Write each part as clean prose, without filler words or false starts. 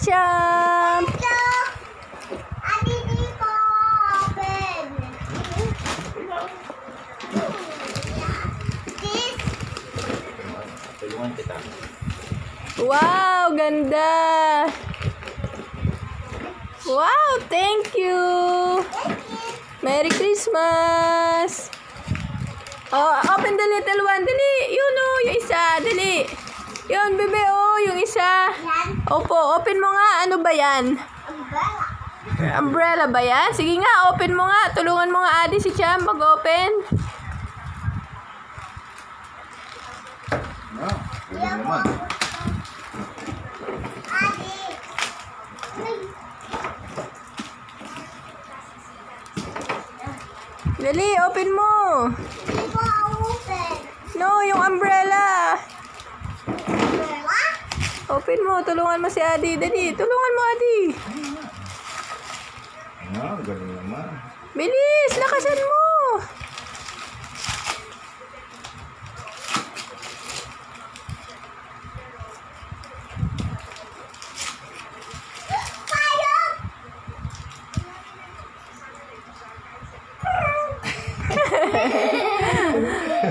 Champ! Wow, ganda! Wow, thank you! Merry Christmas! Oh, open the little one. Dali! Yun o, yung isa. Dali! Yun, bebe, oh, yung isa. Opo, open mo nga. Ano ba yan? Umbrella ba yan? Sige nga, open mo nga. Tulungan mo nga, Adi, si Cham mag-open. Dali, open mo. No, yung umbrella. Open mo, tulungan mo si Adi. Dali, tulungan mo, Adi. Galing naman. Bilis, lakasan mo.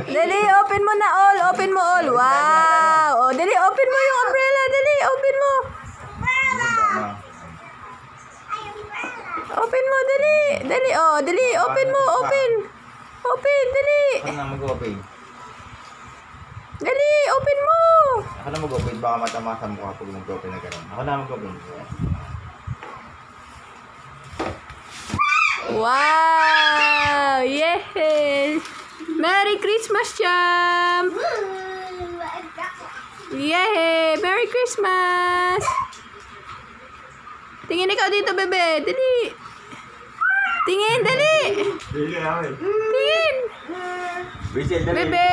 Dali, open mo na all. Open mo all. Wow. Oh, dali, open mo yung umbrella. Dali, open mo. Open mo, dali. Dali, oh, dali. Open mo, open. Open, dali. Ako na mag-open. Dali, open mo. Ako na mag-open. Baka matamasa mo kapag mag-open na gano'n. Ako na mag-open. Wow. Yes. Merry Christmas, Champ. Yay! Merry Christmas. Tingin ikaw dito, bebe. Dali. Tingin, dali. Tingin. Bebe. Bebe.